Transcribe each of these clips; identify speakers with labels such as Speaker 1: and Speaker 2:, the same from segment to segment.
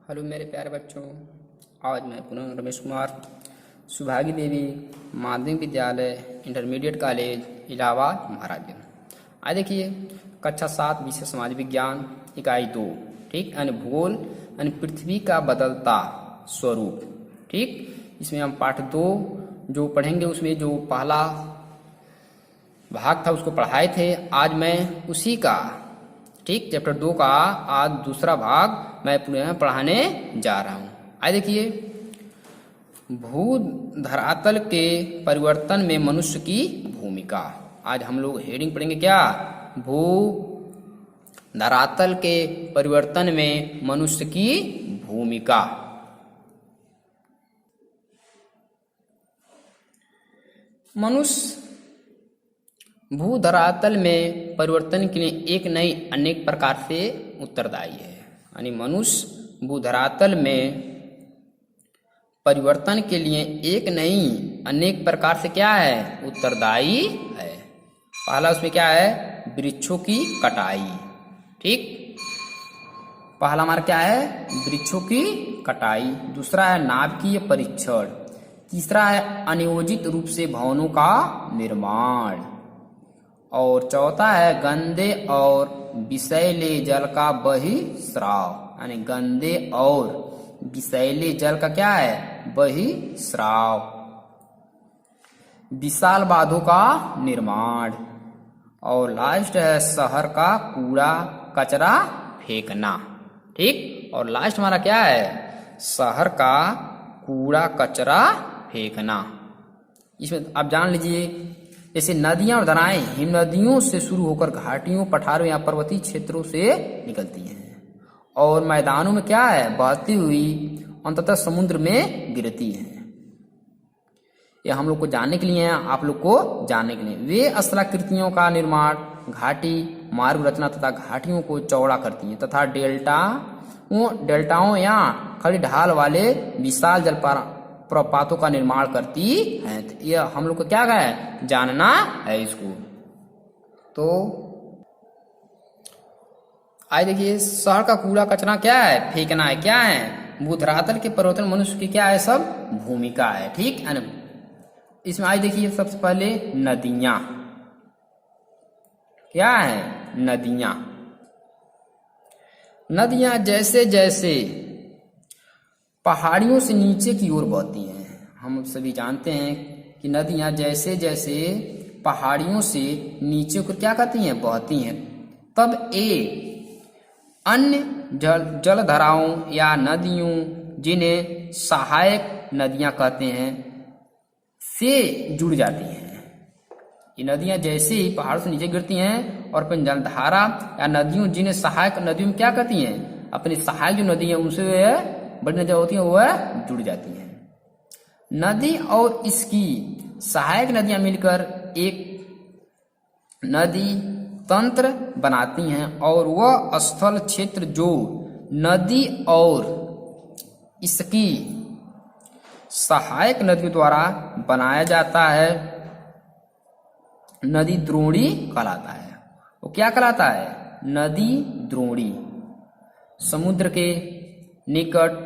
Speaker 1: Hello मेरे प्यारे बच्चों, आज मैं पुनः रमेश कुमार सुभागी देवी माध्यमिक विद्यालय इंटरमीडिएट कॉलेज इलाहाबाद महाराजगंज। आज देखिए कक्षा 7 विषय समाज विज्ञान इकाई 2, ठीक, यानी भूगोल यानी पृथ्वी का बदलता स्वरूप। ठीक, इसमें हम पाठ 2 जो पढ़ेंगे उसमें जो पहला भाग था उसको पढ़ाए थे। आज मैं उसी का, ठीक, चैप्टर 2 का आज दूसरा भाग मैं पुनः पढ़ाने जा रहा हूं। आइए देखिए, भू धरातल के परिवर्तन में मनुष्य की भूमिका। आज हम लोग हेडिंग पढ़ेंगे क्या? भू धरातल के परिवर्तन में मनुष्य की भूमिका। मनुष्य भू धरातल में परिवर्तन के लिए एक नई अनेक प्रकार से उत्तरदायी है। यानी मनुष्य भू धरातल में परिवर्तन के लिए एक नई अनेक प्रकार से क्या है? उत्तरदायी है। पहला उसमें क्या है? वृक्षों की कटाई। ठीक, पहला हमारा क्या है? वृक्षों की कटाई। दूसरा है नाभिकीय परीक्षण। तीसरा है अनियोजित रूप से भवनों का निर्माण। और चौथा है गंदे और विषैले जल का बहिस्राव। यानी गंदे और विषैले जल का क्या है? बहिस्राव। विशाल बांधों का निर्माण। और लास्ट है शहर का कूड़ा कचरा फेंकना। ठीक, और लास्ट हमारा क्या है? शहर का कूड़ा कचरा फेंकना। इसमें आप जान लीजिए, जैसे नदियां और दराएं हिम नदियों से शुरू होकर घाटियों, पठारों या पर्वतीय क्षेत्रों से निकलती हैं और मैदानों में क्या है? बहती हुई अंततः समुद्र में गिरती हैं। यह हम लोग को जानने के लिए है, आप लोग को जानने के लिए। वे स्थलाकृतियों का निर्माण, घाटी मार्ग रचना तथा घाटियों को चौड़ा करती हैं तथा डेल्टाओं या खड़ी ढाल वाले विशाल जल प्रपातों का निर्माण करती है। यह हम लोग को क्या है? जानना है इसको। तो आइए देखिए, शहर का कूड़ा कचरा क्या है? फेंकना है। क्या है? भू धरातल के परिवर्तन मनुष्य की क्या है? सब भूमिका है। ठीक है ना? इसमें आइए देखिए, सबसे पहले नदियां क्या है? नदियां जैसे जैसे पहाड़ियों से नीचे की ओर बहती हैं। हम सभी जानते हैं कि नदियां जैसे जैसे पहाड़ियों से नीचे को क्या करती हैं? बहती हैं। तब ये अन्य जलधाराओं या नदियों, जिन्हें सहायक नदियां कहते हैं, से जुड़ जाती हैं। ये नदियां जैसे ही पहाड़ से नीचे गिरती हैं और फिर जलधारा या नदियों, जिन्हें सहायक नदियों में क्या कहती हैं? अपनी सहायक जो नदी है उनसे बड़ी नदियां होती हैं वह जुड़ जाती हैं। नदी और इसकी सहायक नदियां मिलकर एक नदी तंत्र बनाती हैं और वह स्थल क्षेत्र जो नदी और इसकी सहायक नदियों द्वारा बनाया जाता है, नदी द्रोणी कहलाता है। वो क्या कहलाता है? नदी द्रोणी। समुद्र के निकट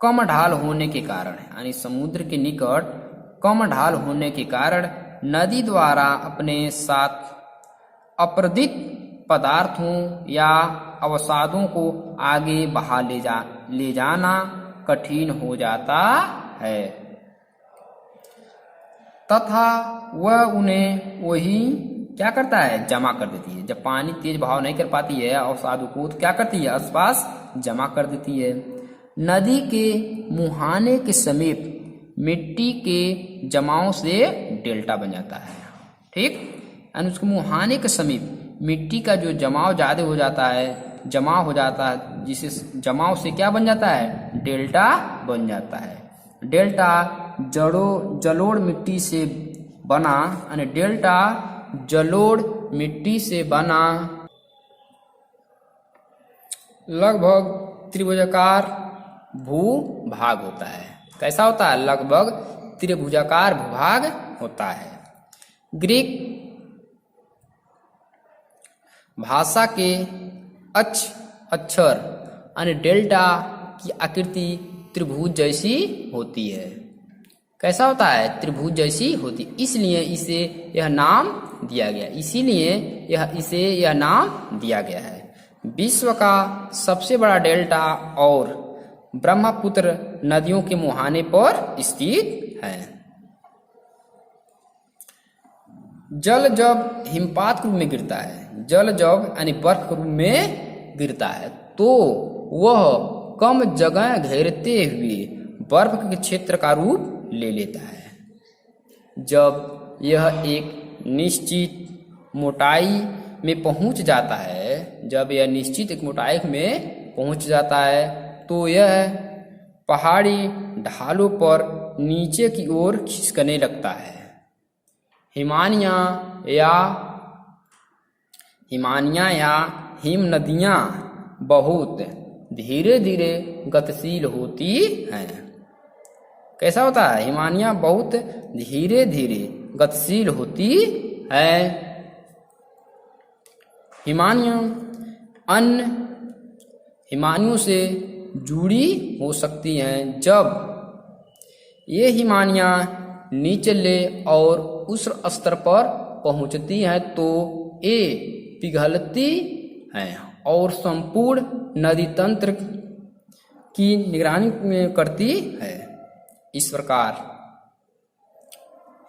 Speaker 1: कम ढाल होने के कारण, यानी समुद्र के निकट कम ढाल होने के कारण नदी द्वारा अपने साथ अपरदित पदार्थों या अवसादों को आगे बहा ले जाना कठिन हो जाता है तथा वह उन्हें वही क्या करता है? जमा कर देती है। जब पानी तेज बहाव नहीं कर पाती है अवसादों को, तो क्या करती है? आसपास जमा कर देती है। नदी के मुहाने के समीप मिट्टी के जमाव से डेल्टा बन जाता है। ठीक, यानी उसके मुहाने के समीप मिट्टी का जो जमाव ज्यादा हो जाता है, जमाव हो जाता है, जिसे जमाव से क्या बन जाता है? डेल्टा बन जाता है। डेल्टा जलोढ़ मिट्टी से बना, यानी डेल्टा जलोढ़ मिट्टी से बना लगभग त्रिभुजाकार भूभाग होता है। कैसा होता है? लगभग त्रिभुजाकार भूभाग होता है। ग्रीक भाषा के अक्षर यानी डेल्टा की आकृति त्रिभुज जैसी होती है। कैसा होता है? त्रिभुज जैसी होती, इसलिए इसे यह नाम दिया गया, इसीलिए इसे यह नाम दिया गया है। विश्व का सबसे बड़ा डेल्टा और ब्रह्मपुत्र नदियों के मुहाने पर स्थित है। जल जब हिमपात के रूप में गिरता है, जल जब यानी बर्फ के रूप में गिरता है, तो वह कम जगह घेरते हुए बर्फ के क्षेत्र का रूप ले लेता है। जब यह एक निश्चित मोटाई में पहुंच जाता है, जब यह निश्चित एक मोटाई में पहुंच जाता है, तो यह पहाड़ी ढालों पर नीचे की ओर खिसकने लगता है। हिमानियाँ या हिम नदियाँ बहुत धीरे धीरे गतिशील होती हैं। कैसा होता है? हिमानियाँ बहुत धीरे धीरे गतिशील होती है। हिमानियाँ अन्य हिमानियों से जुड़ी हो सकती हैं। जब ये हिमानियाँ निचले और उच्च स्तर पर पहुँचती हैं, तो ये पिघलती हैं और संपूर्ण नदी तंत्र की निगरानी करती है। इस प्रकार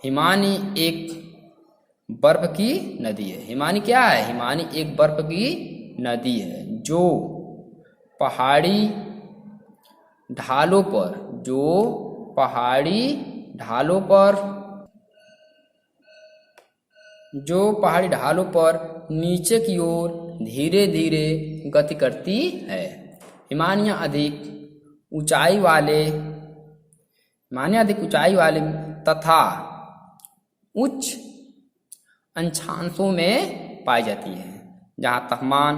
Speaker 1: हिमानी एक बर्फ की नदी है। हिमानी क्या है? हिमानी एक बर्फ की नदी है जो पहाड़ी ढालों पर नीचे की ओर धीरे धीरे गति करती है। हिमानियाँ अधिक ऊंचाई वाले तथा उच्च अक्षांशों में पाई जाती है, जहाँ तापमान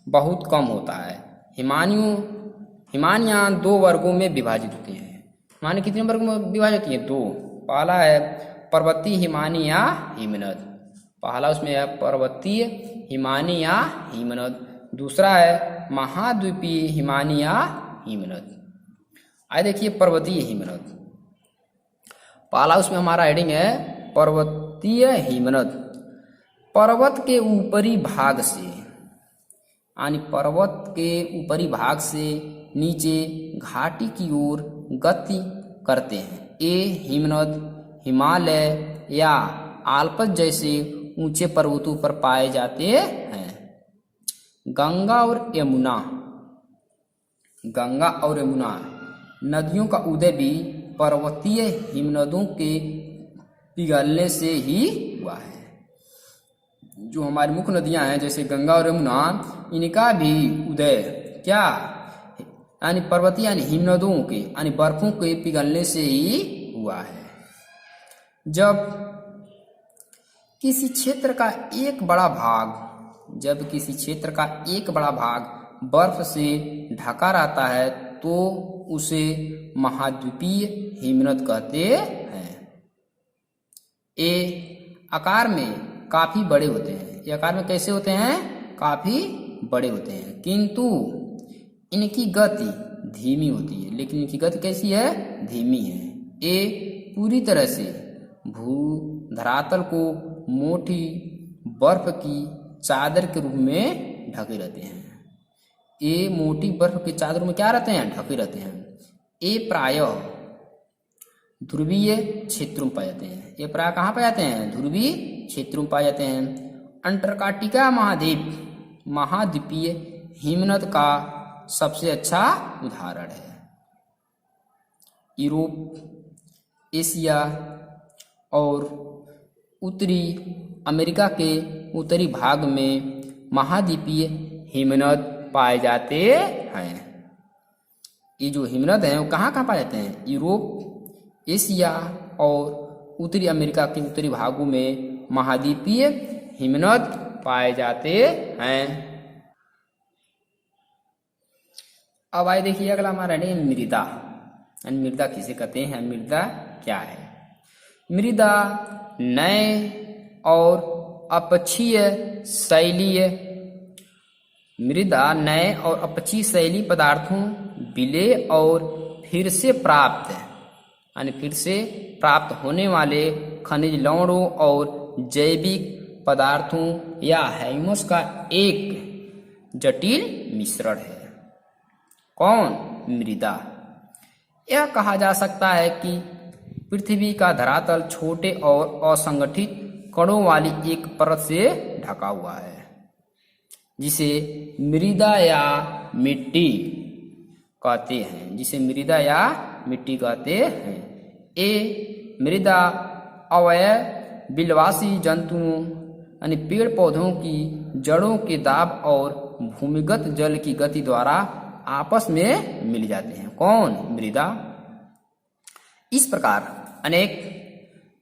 Speaker 1: बहुत कम होता है। हिमानियाँ दो वर्गों में विभाजित होती हैं। हिमानी कितने वर्गों में विभाजित होती हैं? दो। पहला है पर्वतीय हिमानी या हिमनद, पहला उसमें है पर्वतीय हिमानी या हिमनद। दूसरा है महाद्वीपीय हिमानी या हिमनद। आइए देखिए पर्वतीय हिमनद। पहला उसमें हमारा हेडिंग है पर्वतीय हिमनद। पर्वत के ऊपरी भाग से नीचे घाटी की ओर गति करते हैं। ये हिमनद हिमालय या आल्प्स जैसे ऊंचे पर्वतों पर पाए जाते हैं। गंगा और यमुना नदियों का उदय भी पर्वतीय हिमनदों के पिघलने से ही हुआ है। जो हमारी मुख्य नदियां हैं जैसे गंगा और यमुना, इनका भी उदय क्या यानी पर्वतीय यानी हिमनदों के यानी बर्फों के पिघलने से ही हुआ है। जब किसी क्षेत्र का एक बड़ा भाग बर्फ से ढका रहता है, तो उसे महाद्वीपीय हिमनद कहते हैं। ये आकार में काफी बड़े होते हैं। ये आकार में कैसे होते हैं? काफी बड़े होते हैं, किंतु इनकी गति धीमी होती है। लेकिन इनकी गति कैसी है? धीमी है। ये पूरी तरह से भूधरातल को मोटी बर्फ की चादर के रूप में ढके रहते हैं। ये मोटी बर्फ की चादर में क्या रहते हैं? ढके रहते हैं। ये प्रायः ध्रुवीय क्षेत्रों में पाए जाते हैं। ये प्रायः कहाँ पाए जाते हैं? ध्रुवीय क्षेत्रों में पाए जाते हैं। अंटार्कटिका महाद्वीपीय हिमनद का सबसे अच्छा उदाहरण है। यूरोप, एशिया और उत्तरी अमेरिका के उत्तरी भाग में महाद्वीपीय हिमनद पाए जाते हैं। ये जो हिमनद हैं वो कहाँ कहाँ पाए जाते हैं? यूरोप, एशिया और उत्तरी अमेरिका के उत्तरी भागों में महाद्वीपीय हिमनद पाए जाते हैं। अब आइए देखिए अगला हमारा है मृदा। मृदा किसे कहते हैं? मृदा क्या है? मृदा नए और अपक्षीय शैलीय पदार्थों, विलेय और फिर से प्राप्त यानी फिर से प्राप्त होने वाले खनिज लवणों और जैविक पदार्थों या ह्यूमस का एक जटिल मिश्रण है। कौन? मृदा। यह कहा जा सकता है कि पृथ्वी का धरातल छोटे और असंगठित कणों वाली एक परत से ढका हुआ है, जिसे मृदा या मिट्टी कहते हैं, जिसे मृदा या मिट्टी कहते हैं। ये मृदा अवयव बिलवासी जंतुओं यानी पेड़ पौधों की जड़ों के दाब और भूमिगत जल की गति द्वारा आपस में मिल जाते हैं। कौन? मृदा। इस प्रकार अनेक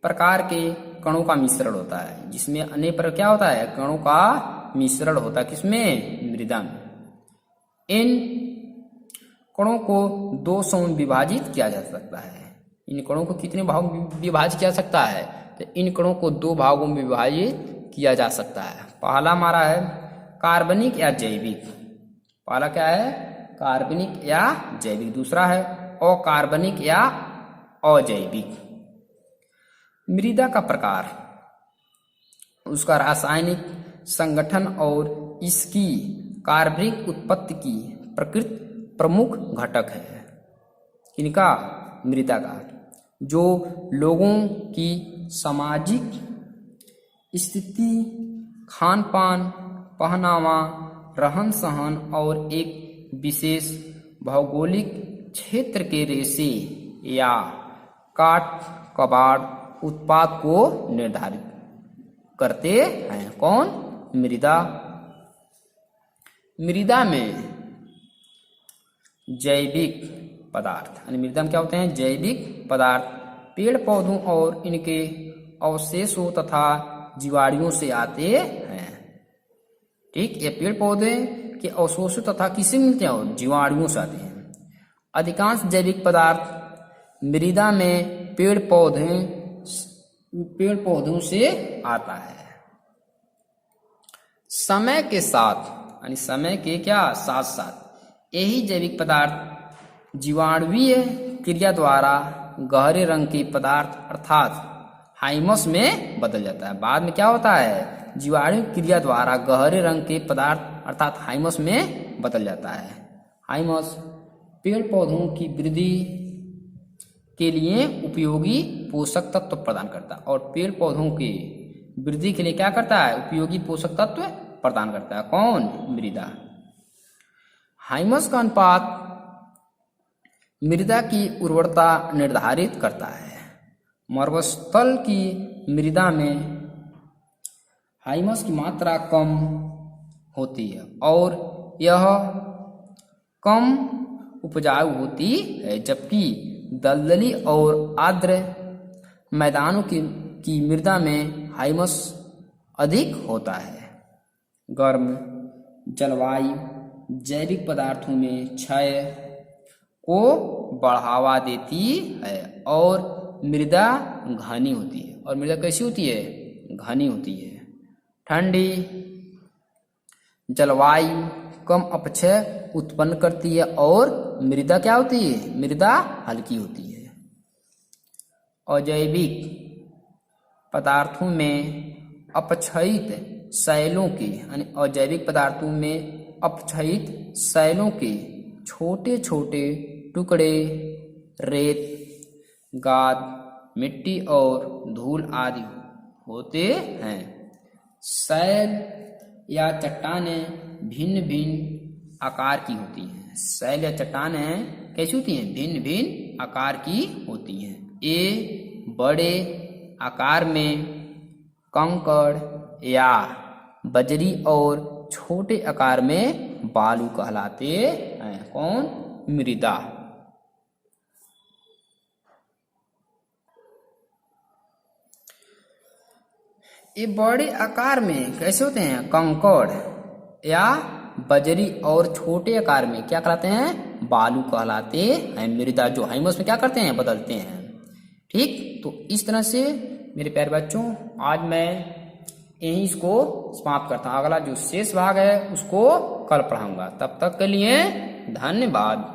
Speaker 1: प्रकार के कणों का मिश्रण होता है, जिसमें अनेक प्रकार क्या होता है? कणों का मिश्रण होता है। किसमें? मृदा में। इन कणों को दो समूह में विभाजित किया जा सकता है। इन कणों को कितने भागों में विभाजित किया जा सकता है? तो इन कणों को दो भागों में विभाजित किया जा सकता है। पहला हमारा है कार्बनिक या जैविक। पहला क्या है? कार्बनिक या जैविक। दूसरा है अकार्बनिक या अजैविक। मृदा का प्रकार, उसका रासायनिक संगठन और इसकी कार्बनिक उत्पत्ति की प्रकृति प्रमुख घटक है। इनका मृदा का, जो लोगों की सामाजिक स्थिति, खान पान, पहनावा, रहन सहन और एक विशेष भौगोलिक क्षेत्र के रेशे या काट कबाड़ उत्पाद को निर्धारित करते हैं। कौन? मृदा। मृदा में जैविक पदार्थ यानी मृदा में क्या होते हैं? जैविक पदार्थ पेड़ पौधों और इनके अवशेषों तथा जीवाणुओं से आते हैं। ठीक, ये पेड़ पौधे के अवशेषों तथा किससे मिलते हैं? जीवाणुओं से आते हैं। अधिकांश जैविक पदार्थ मृदा में पेड़ पौधों से आता है। समय के साथ यानी समय के क्या साथ साथ यही जैविक पदार्थ जीवाणुवीय क्रिया द्वारा गहरे रंग के पदार्थ अर्थात हाइमस में बदल जाता है। बाद में क्या होता है? जीवाणु क्रिया द्वारा गहरे रंग के पदार्थ अर्थात हाइमस में बदल जाता है। हाइमस पेड़ पौधों की वृद्धि के लिए उपयोगी पोषक तत्व प्रदान करता है और पेड़ पौधों की वृद्धि के लिए क्या करता है? उपयोगी पोषक तत्व प्रदान करता है। कौन? मृदा। हाइमस का अनुपात मृदा की उर्वरता निर्धारित करता है। मरुस्थल की मृदा में हाइमस की मात्रा कम होती है और यह कम उपजाऊ होती है, जबकि दलदली और आर्द्र मैदानों की मृदा में हाइमस अधिक होता है। गर्म जलवायु जैविक पदार्थों में क्षय को बढ़ावा देती है और मृदा घनी होती है। और मृदा कैसी होती है? घनी होती है। ठंडी जलवायु कम अपक्षय उत्पन्न करती है और मृदा क्या होती है? मृदा हल्की होती है। अजैविक पदार्थों में अपक्षयित शैलों के यानी अजैविक पदार्थों में अपक्षयित शैलों के छोटे छोटे टुकड़े रेत, गाद, मिट्टी और धूल आदि होते हैं। शैल या चट्टानें भिन्न भिन्न आकार की होती हैं। शैल या चट्टानें कैसी होती हैं? भिन्न भिन्न आकार की होती हैं। ये बड़े आकार में कंकड़ या बजरी और छोटे आकार में बालू कहलाते हैं। कौन? मृदा। ये बड़े आकार में कैसे होते हैं? कंकड़ या बजरी और छोटे आकार में क्या कहलाते हैं? बालू कहलाते हैं। मृदा जो हाइमस में क्या करते हैं? बदलते हैं। ठीक, तो इस तरह से मेरे प्यारे बच्चों आज मैं यहीं इसको समाप्त करता हूँ। अगला जो शेष भाग है उसको कल पढ़ाऊंगा। तब तक के लिए धन्यवाद।